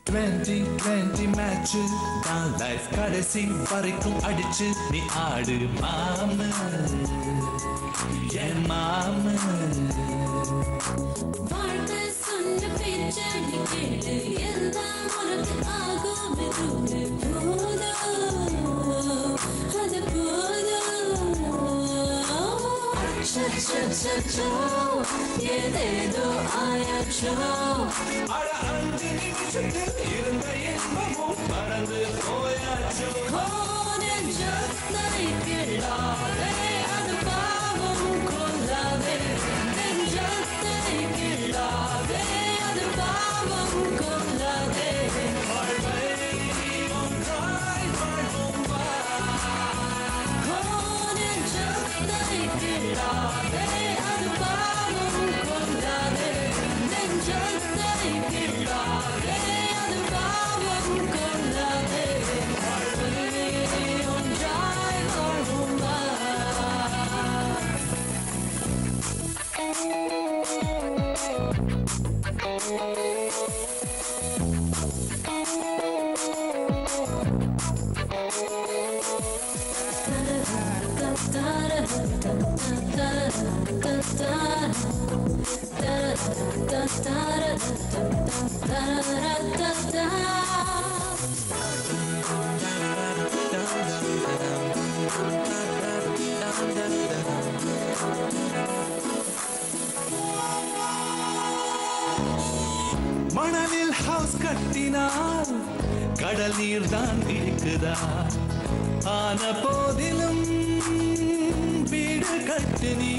2020 match தான் life கடைசி வரைக்கும் அடிச்சு நீ ஆடு மாம என் மாம வாழ்க்கை சொன்ன பேச்சை நீ கேளு எல்லாம் உனக்கு ஆகும் இது போதும் அது போதும் அச்சோ ஏதேதோ ஆயாச்சோ அட 5 நிமிஷத்தில் இருந்த இன்பமும் பறந்து போயாச்சோ நெஞ்சத்தை கிள்ளாதே அது பாவம் கொள்ளாதே நெஞ்சத்தை கிள்ளாதே அது பாவம் கொள்ளாதே வாழ்வை ஒன்றாய் வாழ்வோம் வா நெஞ்சத்தை கிள்ளாதே அது பாவம் கொள்ளாதே நெஞ்சத்தை கிள்ளாதே அது பாவம் கொள்ளாதே வாழ்வை ஒன்றாய் வாழ்வோம் வா மணலில் ஹவுஸ் கட்டினால் கடல் நீர் தான் இருக்குதா ஆன போதிலும் வீடு கட்டு நீ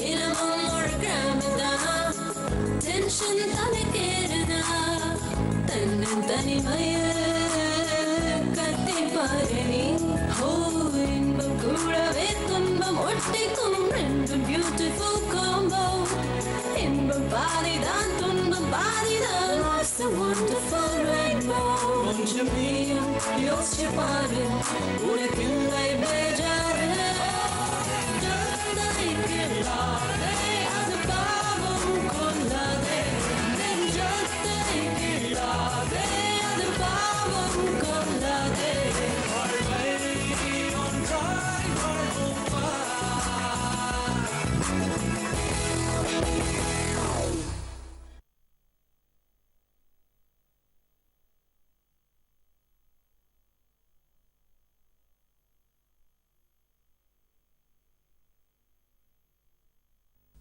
தினமும் ஒரு கிராமதான் டென்ஷன் தலைக்கேறுதா தன்னன் தனிமையில் கட்டி பாரு நீ ஓ இன்பம் கூடவே துன்பம் ஒட்டிக்கும் ரெண்டும் பியூட்டிஃபுல் காம்போ இன்பம் பாதிதான் துன்பம் பாதிதான் It's a wonderful rainbow கொஞ்சம் நீயும் யோசிச்சு பாரு உனக்கில்லை பேஜாரு நெஞ்சத்தை கிள்ளாதே அது பாவம் கொள்ளாதே நெஞ்சத்தை கிள்ளாதே அது பாவம் கொள்ளாதே வாழ்வை ஒன்றாய் வாழ்வோம் வா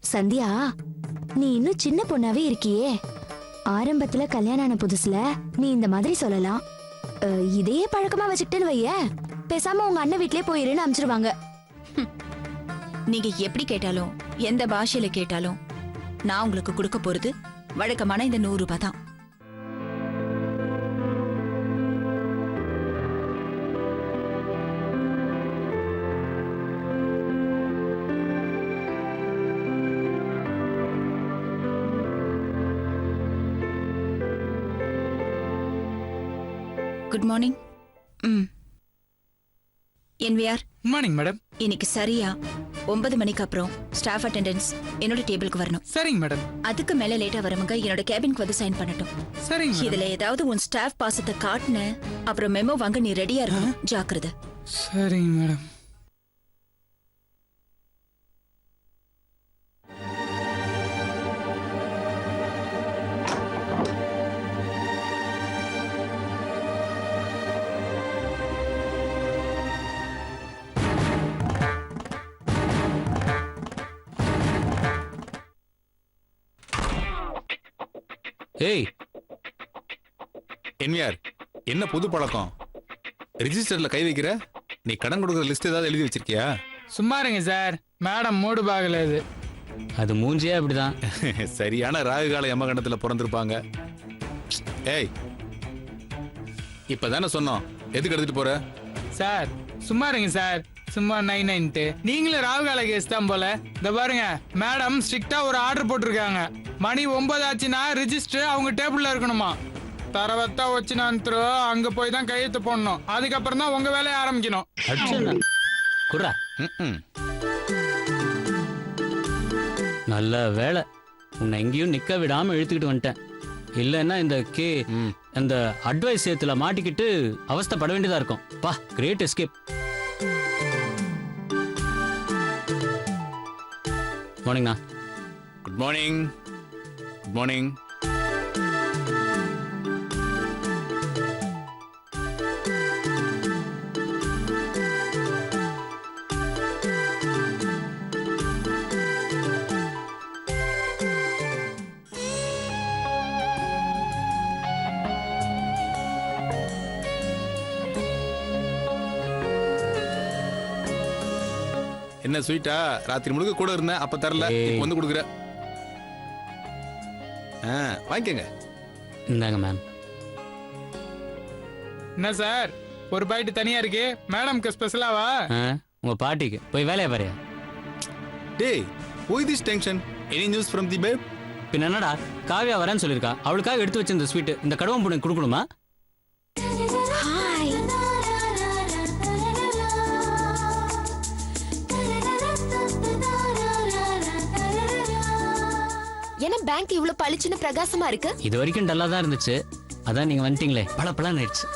சந்தியா, நீ இன்னும் சின்ன பொண்ணாவே இருக்கியே. ஆரம்பத்துல கல்யாணம் ஆன புதுசுல நீ இந்த மாதிரி சொல்லலாம். இதையே பழக்கமா வச்சுக்கிட்டேன்னு வைய, பேசாம உங்க அண்ணன் வீட்லயே போயிருன்னு அனுப்பிச்சிருவாங்க. நீங்க எப்படி கேட்டாலும் எந்த பாஷையில கேட்டாலும் நான் உங்களுக்கு கொடுக்க போறது வழக்கமான இந்த 100 ரூபாய் தான். Good morning. NVR morning madam. இன்னைக்கு சரியா 9 மணிக்கு அப்புறம் ஸ்டாஃப் அட்டெண்டன்ஸ் என்னோட டேபிளுக்கு வரணும். சரிங்க மேடம். அதுக்கு மேல லேட்டா வரவங்க என்னோட கேபினுக்கு வந்து சைன் பண்ணட்டும். சரிங்க. இதுல ஏதாவது உன் ஸ்டாஃப் பாசத்தை காட்டுன அப்புறம் மெமோ வாங்க நீ ரெடியா இருக்கணும். ஜாக்கிரதை. சரிங்க மேடம். ஏய் என்விஆர், என்ன புது பழக்கம்? ரிஜிஸ்டர்ல கை வைக்கிற? நீ கடன் கொடுக்குற லிஸ்ட் ஏதாவது எழுதி வச்சிருக்கியா? சும்மா இருங்க சார், மேடம் மூடு பாகல இது. அது மூஞ்சியே அப்படிதான். சரியான ராகுகால யமகண்டத்துல பிறந்திருப்பாங்க. ஏய், இப்பதானே சொன்னோம், எதுக்கு எடுத்துட்டு போற? சார் சும்மா இருங்க சார், சும்மா 9 நீங்களும் ராகுகால கேஸ் தான் போல. இந்த பாருங்க மேடம் ஸ்ட்ரிக்டா ஒரு ஆர்டர் போட்டிருக்காங்க. மணி 9 ஆச்சுன்னா ரிஜிஸ்டர் அவங்க டேபிள்ல இருக்கணுமா. தரவத்தா வச்சுனா அங்க போய் தான் கையெழுத்து போடணும். அதுக்கப்புறம் தான் உங்க வேலையை ஆரம்பிக்கணும். குர்ரா. நல்ல வேலை, உன்னை எங்கேயும் நிக்க விடாம இழுத்துக்கிட்டு வந்துட்டேன். இல்லைன்னா இந்த அந்த அட்வைஸ் சேத்துல மாட்டிக்கிட்டு அவஸ்தைப்பட வேண்டியதா இருக்கும். பா, கிரேட் எஸ்கேப். மார்னிங்ண்ணா. Good morning. Good morning. என்ன ஸ்வீட்டா? ராத்திரி முழுக்க கூட இருந்தேன், அப்ப தரல, இப்ப வந்து கொடுக்குற. வாங்கிக்கங்க. இந்தாங்க மேம். என்ன சார் ஒரு பாயிண்ட் தனியா இருக்கு? மேடம்க்கு ஸ்பெஷலாவா? உங்க பாட்டிக்கு. போய் வேலையை பாரு. டேய், why this tension? Any news from the babe? பின்ன என்னடா, காவியா வரேன்னு சொல்லியிருக்கா. அவளுக்காக எடுத்து வச்சிருந்த ஸ்வீட் இந்த கடவம் பொண்ணு கொடுக்கணுமா? ஹாய். என்ன பேங்க் இவ்ளோ பளிச்சுன்னு பிரகாசமா இருக்கு? இது வரைக்கும் டல்லா தான் இருந்துச்சு. அதான் நீங்க வந்துட்டீங்களே, பளபளன்னு ஆயிடுச்சு.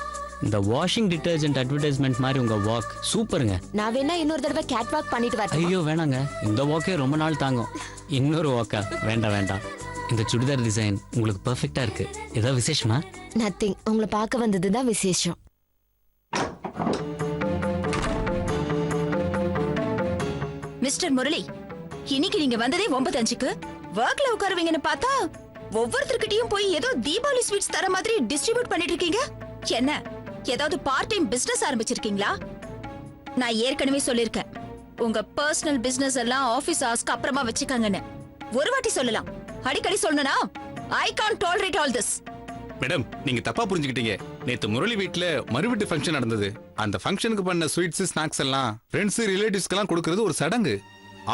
இந்த வாஷிங் டிட்டர்ஜென்ட் அட்வர்டைஸ்மெண்ட் மாதிரி உங்க வாக் சூப்பருங்க. நான் வேணா இன்னொரு தடவை கேட் வாக் பண்ணிட்டு வரேன். ஐயோ வேணாங்க, இந்த வாக்கே ரொம்ப நாள் தாங்கும். இன்னொரு வாக்கா? வேண்டாம் வேண்டாம். இந்த சுடிதார் டிசைன் உங்களுக்கு பெர்ஃபெக்ட்டா இருக்கு. ஏதாவது விசேஷமா? நத்திங். உங்களை பார்க்க வந்ததுதான் விசேஷம். மிஸ்டர் முரளி, இன்னைக்கு நீங்க வந்ததே 9:05க்கு. ஒர்க்ல உட்காருவீங்கன்னு பார்த்தா ஒவ்வொருத்தர்கிட்டயும் போய் ஏதோ தீபாவளி ஸ்வீட்ஸ் தர மாதிரி டிஸ்ட்ரிபியூட் பண்ணிட்டு இருக்கீங்க. என்ன, ஏதாவது பார்ட் டைம் பிசினஸ் ஆரம்பிச்சிருக்கீங்களா? நான் ஏற்கனவே சொல்லிருக்கேன், உங்க பர்சனல் பிசினஸ் எல்லாம் ஆபீஸ் ஹவர்ஸ்க்கு அப்புறமா வச்சுக்கங்கன்னு. ஒரு வாட்டி சொல்லலாம், அடிக்கடி சொல்லணும்னா I can't tolerate all this. Madam, நீங்க தப்பா புரிஞ்சுக்கிட்டீங்க. நேத்து முரளி வீட்ல மறுவீட்டு ஃபங்க்ஷன் நடந்தது. அந்த ஃபங்க்ஷனுக்கு பண்ண ஸ்வீட்ஸ், ஸ்நாக்ஸ் எல்லாம் ஃப்ரெண்ட்ஸ், ரிலேட்டிவ்ஸ்க்கெல்லாம் கொடுக்கறது ஒரு சடங்கு.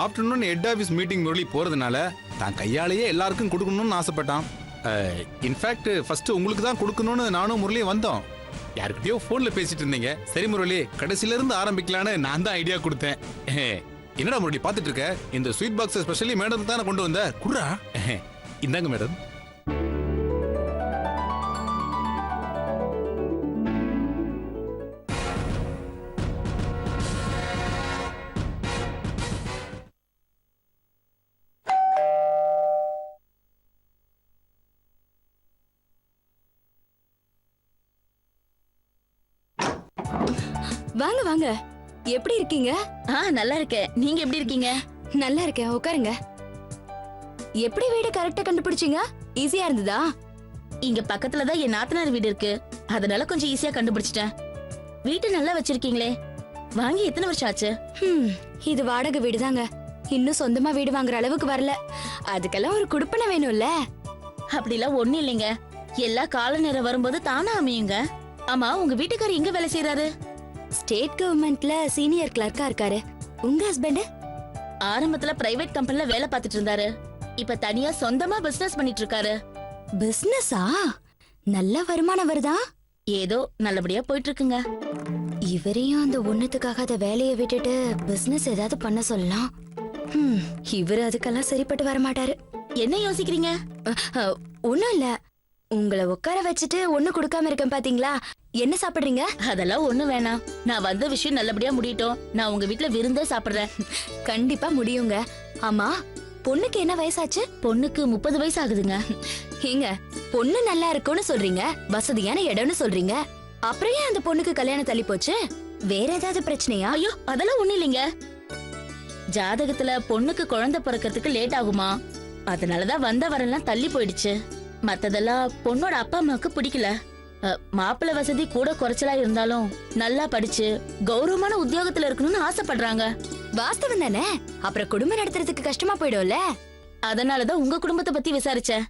Afternoon head office meeting Murali போறதுனால தான் கையாலேயே எல்லாருக்கும் கொடுக்கணும்னு ஆசைப்பட்டான். இன்ஃபேக்ட் ஃபர்ஸ்ட் உங்களுக்கு தான் கொடுக்கணும்னு நானும் முரளியும் வந்தோம். யாருக்கிட்டயோ போன்ல பேசிட்டு இருந்தீங்க. சரி முரளி, கடைசில இருந்து ஆரம்பிக்கலான்னு நான் தான் ஐடியா கொடுத்தேன். என்னடா முரளி பாத்துட்டு இருக்க? இந்த ஸ்வீட் பாக்ஸ் ஸ்பெஷலி மேடம் தானே கொண்டு வந்த. குர்ரா. இந்தாங்க மேடம். வாங்க வாங்க. எப்படி இருக்கீங்க? நல்லா இருக்கேன். நீங்க எப்படி இருக்கீங்க? நல்லா இருக்கேன். உட்காருங்க. எப்படி வீடு கரெக்டா கண்டுபிடிச்சீங்க? ஈஸியா இருந்ததா? இங்க பக்கத்துல தான் என் நாத்தனார் வீடு இருக்கு, அதனால கொஞ்சம் ஈஸியா கண்டுபிடிச்சிட்டேன். வீட்டை நல்லா வச்சிருக்கீங்களே. வாங்கி எத்தனை வருஷம் ஆச்சு? இது வாடகை வீடு தாங்க. இன்னும் சொந்தமா வீடு வாங்குற அளவுக்கு வரல. அதுக்கெல்லாம் ஒரு குடுப்பனை வேணும்ல. அப்படிலாம் ஒண்ணு இல்லைங்க, எல்லா கால நேரம் வரும்போது தானா அமையுங்க. ஆமா, உங்க வீட்டுக்காரர் எங்க வேலை செய்யறாரு? ஸ்டேட் கவர்மெண்ட்ல சீனியர் கிளர்க்கா இருக்காரு. உங்க ஹஸ்பண்ட்? ஆரம்பத்துல பிரைவேட் கம்பெனில வேலை பார்த்துட்டு இருந்தாரு. இப்ப தனியா சொந்தமா பிசினஸ் பண்ணிட்டு இருக்காரு. பிசினஸா? நல்ல வருமானம் வருதா? ஏதோ நல்லபடியா போயிட்டு இருக்குங்க. இவரையும் அந்த ஒண்ணுத்துக்காக அந்த வேலையை விட்டுட்டு பிசினஸ் ஏதாவது பண்ண சொல்லலாம். இவரு அதுக்கெல்லாம் சரிப்பட்டு வர மாட்டாரு. என்ன யோசிக்கிறீங்க? ஒண்ணும் இல்ல. உங்களை உட்கார வச்சுட்டு ஒண்ணு கொடுக்காம இருக்கேன் பாத்தீங்களா? என்ன சாப்பிடுறீங்க? அதெல்லாம் ஒண்ணு வேணாம். நான் வந்த விஷயம் நல்லபடியா முடியட்டும். நான் உங்க வீட்ல விருந்தே சாப்பிடுறேன். கண்டிப்பா முடியுங்க. ஆமா, பொண்ணுக்கு என்ன வயசாச்சு? பொண்ணுக்கு 30 வயசு ஆகுதுங்க. ஏங்க, பொண்ணு நல்லா இருக்கும்னு சொல்றீங்க, வசதியான இடம்னு சொல்றீங்க. அப்புறம் ஏன் அந்த பொண்ணுக்கு கல்யாணம் தள்ளி போச்சு? வேற ஏதாவது பிரச்சனையா? ஐயோ, அதெல்லாம் ஒண்ணு இல்லைங்க. ஜாதகத்துல பொண்ணுக்கு குழந்தை பிறக்கிறதுக்கு லேட் ஆகுமா, அதனாலதான் வந்த வரலாம் தள்ளி போயிடுச்சு. மத்ததெல்லாம் பொண்ணோட அப்பா அம்மாவுக்கு பிடிக்கல. மாப்பிள்ளை வசதி கூட குறைச்சலா இருந்தாலும் நல்லா படிச்சு கௌரவமான உத்தியோகத்துல இருக்கணும்னு ஆசைப்படுறாங்க. வாஸ்தவம் தானே? அப்புறம் குடும்பம் நடத்துறதுக்கு கஷ்டமா போயிடும்ல. அதனாலதான் உங்க குடும்பத்தை பத்தி விசாரிச்சேன்.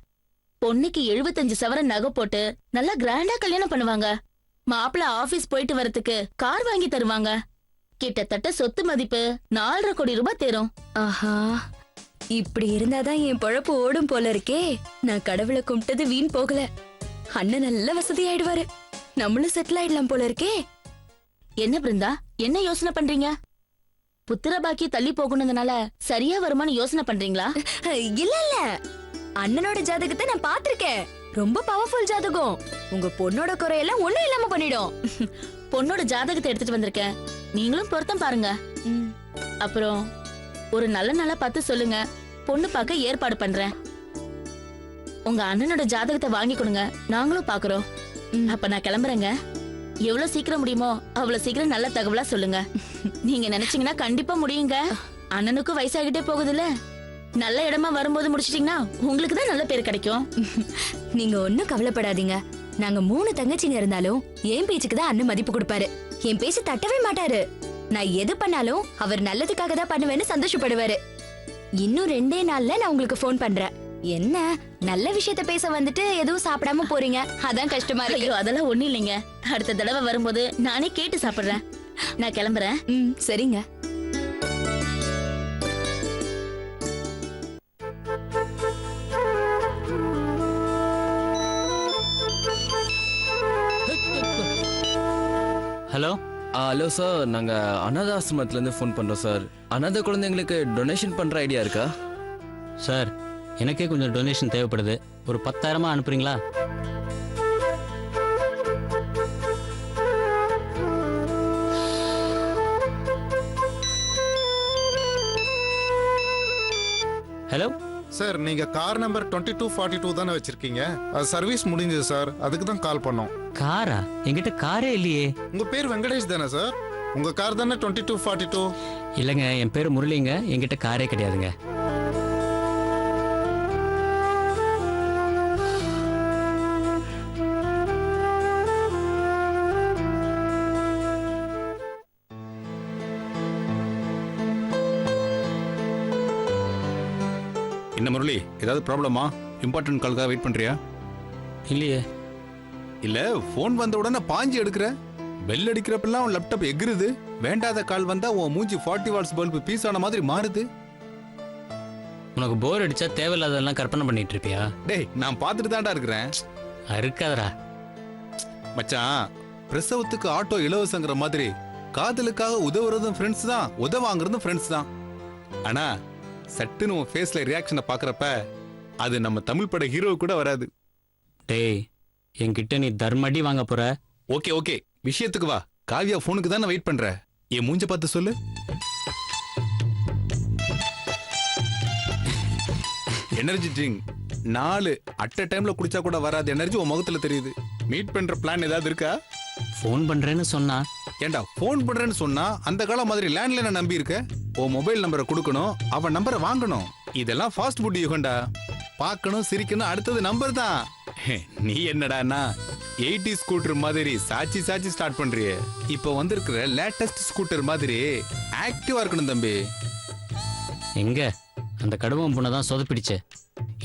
பொண்ணுக்கு 75 சவரன் நகை போட்டு நல்லா கிராண்டா கல்யாணம் பண்ணுவாங்க. மாப்பிள்ளை ஆபீஸ் போயிட்டு வரதுக்கு கார் வாங்கி தருவாங்க. கிட்டத்தட்ட சொத்து மதிப்பு 4.5 கோடி ரூபாய் தேரும். ஆஹா, இப்படி இருந்தாதான் என் பொழப்பு ஓடும் போல இருக்கே. நான் கடவுளை கும்பிட்டது வீண் போகல. அண்ணன் நல்ல வசதி ஆயிடுவாரு. நம்மளும் செட்டில் ஆயிடலாம் போல இருக்கே. என்ன பிருந்தா, என்ன யோசனை பண்றீங்க? புத்திர பாக்கி தள்ளி போகணும்னால சரியா வருமானு யோசனை பண்றீங்களா? இல்ல இல்ல, அண்ணனோட ஜாதகத்தை நான் பாத்திருக்கேன். ரொம்ப பவர்ஃபுல் ஜாதகம். உங்க பொண்ணோட குறையெல்லாம் ஒண்ணும் இல்லாம பண்ணிடும். பொண்ணோட ஜாதகத்தை எடுத்துட்டு வந்திருக்கேன், நீங்களும் பொருத்தம் பாருங்க. அப்புறம் ஒரு நல்ல நாளா பார்த்து சொல்லுங்க, பொண்ணு பார்க்க ஏற்பாடு பண்றேன். உங்க அண்ணனோட ஜாதகத்தை வாங்கி கொடுங்க, நாங்களும் பாக்குறோம். அப்ப நான் கிளம்புறேங்க. எவ்வளவு சீக்கிரம் முடியுமோ அவ்வளவு சீக்கிரம் நல்ல தகவலா சொல்லுங்க. நீங்க நினைச்சீங்கன்னா கண்டிப்பா முடியுங்க. அண்ணனுக்கும் வயசாகிட்டே போகுதுல்ல, நல்ல இடமா வரும்போது முடிச்சிட்டீங்கன்னா உங்களுக்கு தான் நல்ல பேர் கிடைக்கும். நீங்க ஒண்ணும் கவலைப்படாதீங்க. நாங்க 3 தங்கச்சிங்க இருந்தாலும் என் பேச்சுக்கு தான் அண்ணன் மதிப்பு கொடுப்பாரு. என் பேச்சு தட்டவே மாட்டாரு. நான் எது பண்ணாலும் அவர் நல்லதுக்காக தான் பண்ணுவேன்னு சந்தோஷப்படுவாரு. இன்னும் 2 நாள்ல நான் உங்களுக்கு ஃபோன் பண்றேன். என்ன நல்ல விஷயத்த பேச வந்துட்டு எதுவும் சாப்பிடாம போறீங்க, அதான் கஷ்டமா இருக்கு. ஐயோ அதெல்லாம் ஒண்ணும் இல்லைங்க, அடுத்த தடவை வரும்போது நானே கேட்டு சாப்பிடுறேன். நான் கிளம்புறேன். சரிங்க. ஹலோ. ஹலோ சார், நாங்கள் அனாதாசிரமத்துலேருந்து ஃபோன் பண்ணுறோம் சார். அனாதை குழந்தைங்களுக்கு டொனேஷன் பண்ணுற ஐடியா இருக்கா? சார், எனக்கே கொஞ்சம் டொனேஷன் தேவைப்படுது. ஒரு 10,000 அனுப்புறீங்களா? ஹலோ சார், நீங்க கார் நம்பர் 2242 தானே வச்சிருக்கீங்க? அது சர்வீஸ் முடிஞ்சது சார், அதுக்கு தான் கால் பண்ணோம். காரா? என்கிட்ட காரே இல்லையே. உங்க பேர் வெங்கடேஷ் தானே சார்? உங்க கார் தானே 2242? இல்லைங்க, என் பேர் முரளிங்க. என்கிட்ட காரே கிடையாதுங்க. என்ன முரளி, ஏதாவது ப்ராப்ளமா? இம்பார்ட்டன்ட் கால்க்காக வெயிட் பண்றியா? இல்லையே. இல்ல, ஃபோன் வந்த உடனே பாஞ்சு எடுக்கிற. பெல் அடிக்கிறப்பெல்லாம் உன் லேப்டாப் எகிருது. வேண்டாத கால் வந்தா உன் மூஞ்சி 40 வாட்ஸ் பல்பு பீஸ் ஆன மாதிரி மாறுது. உனக்கு போர் அடிச்சா தேவையில்லாதெல்லாம் கற்பனை பண்ணிட்டு இருப்பியா? டேய், நான் பார்த்துட்டு தான்டா இருக்கிறேன். இருக்காதரா மச்சான், பிரசவத்துக்கு ஆட்டோ இலவசங்கிற மாதிரி காதலுக்காக உதவுறதும் ஃப்ரெண்ட்ஸ் தான், உதவாங்கிறதும் ஃப்ரெண்ட்ஸ் தான். ஆனா சட்டுன்னு உன் ஃபேஸ்ல ரியாக்ஷனை பாக்குறப்ப அது நம்ம தமிழ் பட ஹீரோ கூட வராது. டேய், என்கிட்ட நீ தர்மடி வாங்க போற? ஓகே ஓகே, விஷயத்துக்கு வா. காவியா போனுக்கு தான் வெயிட் பண்ற. என் மூஞ்ச பார்த்து சொல்லு. எனர்ஜி ட்ரிங்க் 4 அட் அ டைம்ல குடிச்சா கூட வராது எனர்ஜி உன் முகத்துல தெரியுது. மீட் பண்ற பிளான் ஏதாவது இருக்கா? ஃபோன் பண்றேன்னு சொன்னா. ஏண்டா, ஃபோன் பண்றேன்னு சொன்னா அந்த காலம் மாதிரி லேண்ட்லைனை நம்பி இருக்க? உன் மொபைல் நம்பரை கொடுக்கணும், அவன் நம்பரை வாங்கணும். இதெல்லாம் ஃபாஸ்ட் ஃபுட் யுகண்டா. பார்க்கணும், சிரிக்கணும், அடுத்தது நம்பர் தான். நீ என்னடானா 80 ஸ்கூட்டர் மாதிரி சாச்சி சாச்சி ஸ்டார்ட் பண்றியே. இப்ப வந்திருக்கிற லேட்டஸ்ட் ஸ்கூட்டர் மாதிரி ஆக்டிவா இருக்கணும் தம்பி. எங்க அந்த கடுவம் பொண்ணை தான் சொதப்பிடிச்சே.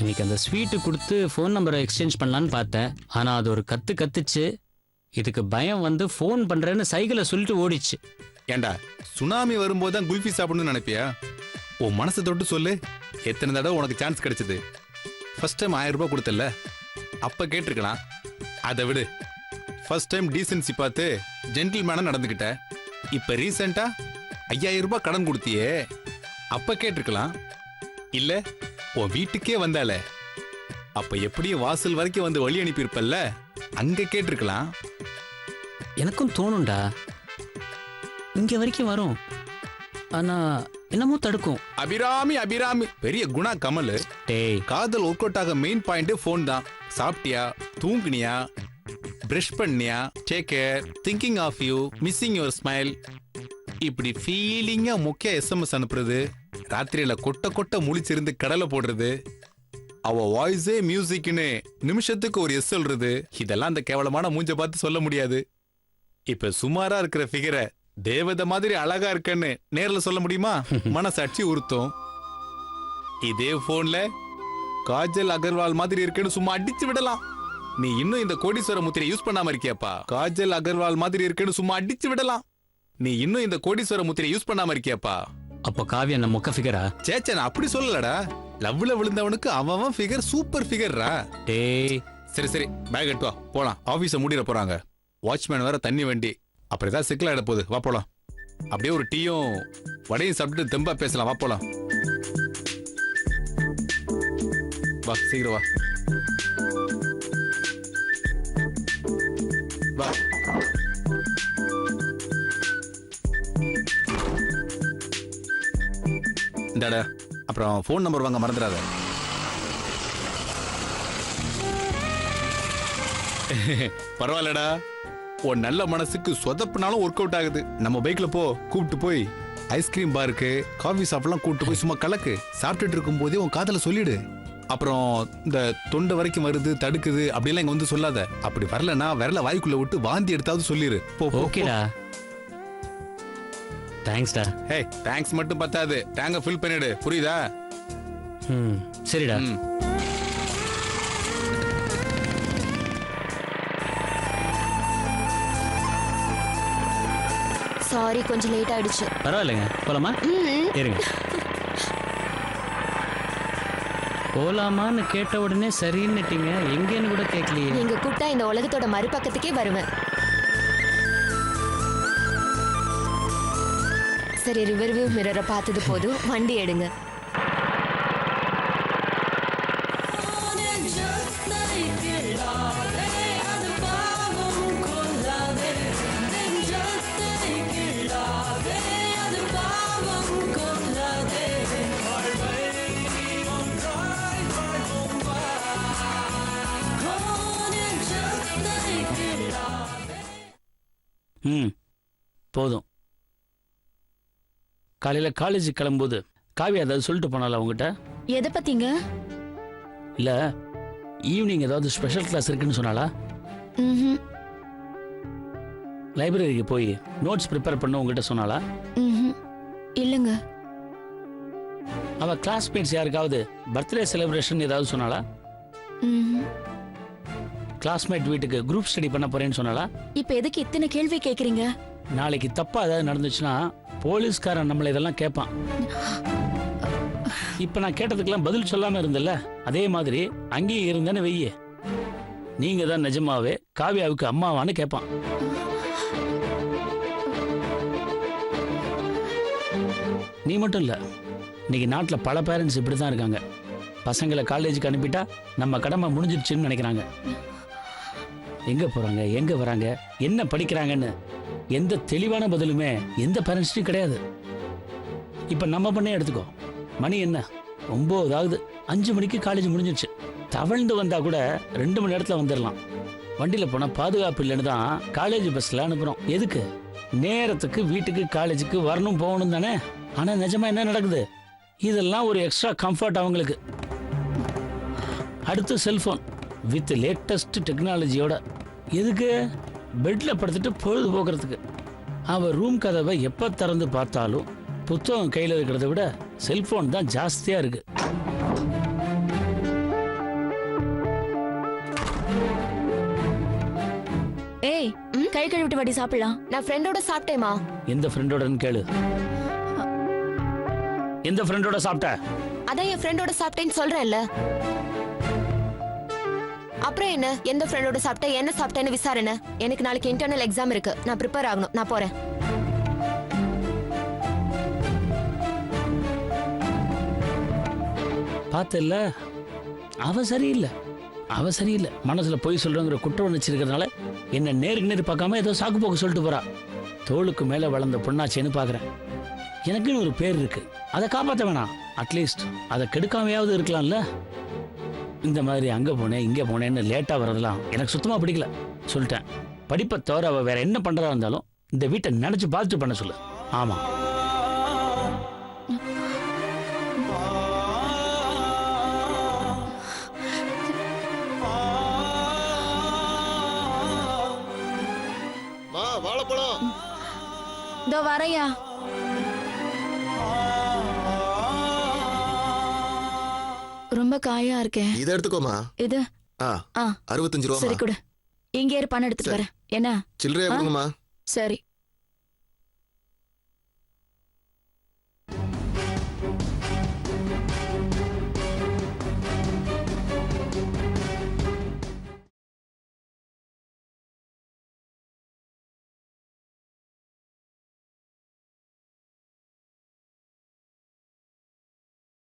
இன்னைக்கு அந்த ஸ்வீட்டு கொடுத்து ஃபோன் நம்பரை எக்ஸ்சேஞ்ச் பண்ணலான்னு பார்த்தேன். ஆனா அது ஒரு கத்துச்சு. இதுக்கு பயம் வந்து ஃபோன் பண்றேன்னு சைக்கிளை சொல்லிட்டு ஓடிச்சு. ஏண்டா, சுனாமி வரும்போது தான் குல்ஃபி சாப்பிடணும்னு நினைப்பியா? உன் மனசை தொட்டு சொல்லு, எத்தனை தடவை உனக்கு சான்ஸ் கிடைச்சது? ஃபர்ஸ்ட் டைம் 1000 ரூபாய் கொடுத்தல, அப்ப கேட்டிருக்கலாம். அதை விடு. ஃபர்ஸ்ட் டைம் டீசென்சி பார்த்து ஜென்டில்மேனா நடந்துக்கிட்ட. இப்ப ரீசெண்டா 5000 ரூபாய் கடன் கொடுத்தியே, அப்ப கேட்டிருக்கலாம். இல்ல, உன் வீட்டுக்கே வந்தால அப்ப எப்படியும் வாசல் வரைக்கும் வந்து வழி அனுப்பியிருப்பல்ல, அங்க கேட்டிருக்கலாம். எனக்கும் தோணும்டா, இங்க வரைக்கும் வரும். ஆனா என்னமோ தடுக்கும். அபிராமி அபிராமி பெரிய குணா கமல். டேய், காதல் ஒர்க் அவுட் ஆக மெயின் பாயிண்ட் போன் தான். சாப்பிட்டியா, தூங்குனியா, பிரஷ் பண்ணியா, take care, thinking of you, missing your smile, இப்படி ஃபீலிங்கா முக்கிய எஸ்எம்எஸ் அனுப்புறது, ராத்திரியில கொட்ட கொட்ட முழிச்சிருந்து கடலை போடுறது, அவ வாய்ஸே மியூசிக்னு நிமிஷத்துக்கு ஒரு எஸ் சொல்றது, இதெல்லாம் அந்த கேவலமான மூஞ்ச பார்த்து சொல்ல முடியாது. இப்ப சுமாரா இருக்கிற ஃபிகரை தேவதை மாதிரி அழகா இருக்கன்னு நேர்ல சொல்ல முடியுமா? மனசாட்சி உறுத்தும். இதே போன்ல காஜல் அகர்வால் மாதிரி இருக்குன்னு சும்மா அடிச்சு விடலாம். நீ இன்னும் இந்த கோடீஸ்வர முத்திரை யூஸ் பண்ணாம இருக்கியாப்பா? காஜல் அகர்வால் மாதிரி இருக்குன்னு சும்மா அடிச்சு விடலாம். நீ இன்னும் இந்த கோடீஸ்வர முத்திரை யூஸ் பண்ணாம இருக்கியாப்பா? அப்ப காவியா நம்ம மொக்க ஃபிகரா? சேச்சா, நான் அப்படி சொல்லலடா. லவ்ல விழுந்தவனுக்கு அவன் ஃபிகர் சூப்பர் ஃபிகர்ரா. டேய், சரி சரி, பேக் எடுத்து வா, போலாம். ஆபீஸ மூடிட போறாங்க. வாட்ச்மேன் வேற தண்ணி வண்டி, அப்புறம் ஏதாவது சிக்கலா இட போகுது. வா போலாம். அப்படியே ஒரு டீயும் வடையும் சாப்பிட்டு தெம்பா பேசலாம். வா போலாம். வா, சீக்கிரம் வா. வா. இந்தாடா, அப்புறம் ஃபோன் நம்பர் வாங்க மறந்துடாத. பரவாயில்லடா, உன் நல்ல மனசுக்கு சொதப்புனாலும் ஒர்க் அவுட் ஆகுது. நம்ம பைக்ல போ, கூப்பிட்டு போய் ஐஸ்கிரீம் பாருக்கு, காஃபி ஷாப்லாம் கூப்பிட்டு போய் சும்மா கலக்கு. சாப்பிட்டுட்டு இருக்கும் போதே உன் காதல சொல்லிடு. அப்புறம் இந்த தொண்டை வரைக்கும் வருது, தடுக்குது அப்படிலாம் இங்க வந்து சொல்லாத. அப்படி வரலன்னா விரல வாய்க்குள்ள விட்டு வாந்தி எடுத்தாவது சொல்லிடு. போ. ஓகேடா, தேங்க்ஸ்டா. ஹே, தேங்க்ஸ் மட்டும் பத்தாது, டேங்க ஃபில் பண்ணிடு, புரியுதா? ம், சரிடா. சாரி, கொஞ்சம் லேட் ஆயிடுச்சு. பரவாயில்லைங்க, போலாமா? இருங்க. போலாமான்னு கேட்ட உடனே சரின்னுட்டீங்க, எங்கேன்னு கூட கேட்கலையே. நீங்க கூப்பிட்டா இந்த உலகத்தோட மறுபக்கத்துக்கே வருவேன். சரி, ரிவர்வியூ மிரரை பார்த்தது போதும், வண்டி எடுங்க. ம், போதும். காலையில காலேஜ் கிளம்பும்போது காவியா ஏதாவது சொல்லிட்டு போனால உங்ககிட்ட? எதை பத்திங்க? இல்ல, ஈவினிங் ஏதாவது ஸ்பெஷல் கிளாஸ் இருக்குன்னு சொன்னாலா? ம்ஹும். லைப்ரரிக்கு போய் நோட்ஸ் ப்ரிப்பேர் பண்ண உங்ககிட்ட சொன்னாலா? ம்ஹும். இல்லைங்க. அவ கிளாஸ்மேட்ஸ் யாருக்காவது பர்த்டே செலிப்ரேஷன் ஏதாவது சொன்னாலா? ம்ஹும். கிளாஸ்மேட் வீட்டுக்கு குரூப் ஸ்டடி பண்ண போறேன்னு சொன்னாலா? இப்ப எதுக்கு இத்தனை கேள்வி கேக்குறீங்க? நாளைக்கு தப்பா ஏதாவது நடந்துச்சுன்னா போலீஸ்காரன் நம்மள இதெல்லாம் கேட்பான். இப்ப நான் கேட்டதுக்கெல்லாம் பதில் சொல்லாம இருந்தல்ல, அதே மாதிரி அங்கேயும் இருந்தேன்னு வெய்ய, நீங்க தான் நிஜமாவே காவியாவுக்கு அம்மாவான்னு கேட்பான். நீ மட்டும் இல்ல, இன்னைக்கு நாட்டுல பல பேரண்ட்ஸ் இப்படிதான் இருக்காங்க. பசங்களை காலேஜுக்கு அனுப்பிட்டா நம்ம கடமை முடிஞ்சிருச்சுன்னு நினைக்கிறாங்க. எங்க போறாங்க, எங்க வராங்க, என்ன படிக்கிறாங்கன்னு எந்த தெளிவான பதிலுமே எந்த பேரண்ட்ஸ்டும் கிடையாது. இப்ப நம்ம பண்ணே எடுத்துக்கோ, மணி என்ன 9 ஆகுது, 5 மணிக்கு காலேஜ் முடிஞ்சிருச்சு. தவழ்ந்து வந்தா கூட 2 மணி நேரத்துல வந்துடலாம். வண்டியில போனா பாதுகாப்பு இல்லைன்னு தான் காலேஜ் பஸ்ல அனுப்புறோம். எதுக்கு? நேரத்துக்கு வீட்டுக்கு காலேஜுக்கு வரணும் போகணும் தானே. ஆனா நிஜமா என்ன நடக்குது? இதெல்லாம் ஒரு எக்ஸ்ட்ரா கம்ஃபர்ட் அவங்களுக்கு. அடுத்து செல்போன் வித் லேட்டஸ்ட் டெக்னாலஜியோட. எதுக்கு? பெட்ல படுத்துட்டு பொழுது போக்குறதுக்கு. அவ ரூம் கதவை எப்ப திறந்து பார்த்தாலும் புத்தகம் கையில இருக்கிறத விட செல்போன் தான் ஜாஸ்தியா இருக்கு. ஏய், கை கழுவிட்டு வாடி சாப்பிடலாம். நான் ஃப்ரெண்டோட சாப்பிட்டேமா. எந்த ஃப்ரெண்டோடன்னு கேளு. எந்த ஃப்ரெண்டோட சாப்பிட்ட? அதான் என் ஃப்ரெண்டோட சாப்பிட்டேன்னு சொல்றேன்ல. அப்புறம் என்ன? எந்த ஃப்ரெண்டோட சாப்பிட்ட, என்ன சாப்பிட்டேன்னு விசாரணை. எனக்கு நாளைக்கு இன்டர்னல் எக்ஸாம் இருக்கு, நான் ப்ரிப்பேர் ஆகணும். நான் போறேன். பார்த்தல்ல, அவ சரியில்லை, அவ சரியில்லை. மனசுல போய் சொல்றங்கிற குற்ற உணர்ச்சி இருக்கிறதுனால என்ன நேருக்கு நேரு பார்க்காம ஏதோ சாக்கு போக்கு சொல்லிட்டு போறா. தோளுக்கு மேல வளர்ந்த பொண்ணாச்சேன்னு பாக்குறேன். எனக்குன்னு ஒரு பேர் இருக்கு, அதை காப்பாற்ற வேணாம். அட்லீஸ்ட் அதை கெடுக்காமையாவது இருக்கலாம்ல. இந்த மாதிரி அங்க போனேன் இங்க போனேன்னு லேட்டா வர்றதெல்லாம் எனக்கு சுத்தமா பிடிக்கல. சொல்லிட்டேன், படிப்பை தவிர அவ வேற என்ன பண்றதா இருந்தாலும் இந்த வீட்டை நினைச்சு பார்த்துட்டு பண்ண சொல்லு. ஆமா, வாழைப்பழம் இதோ வரையா. ரொம்ப காயா இருக்கேன். இதை எடுத்துக்கோமா. இது 65 ரூபா. சரி கொடு. இங்கே இரு, பணம் எடுத்துட்டு வரேன். என்ன? சில்லறையா கொடுங்கம்மா. சரி.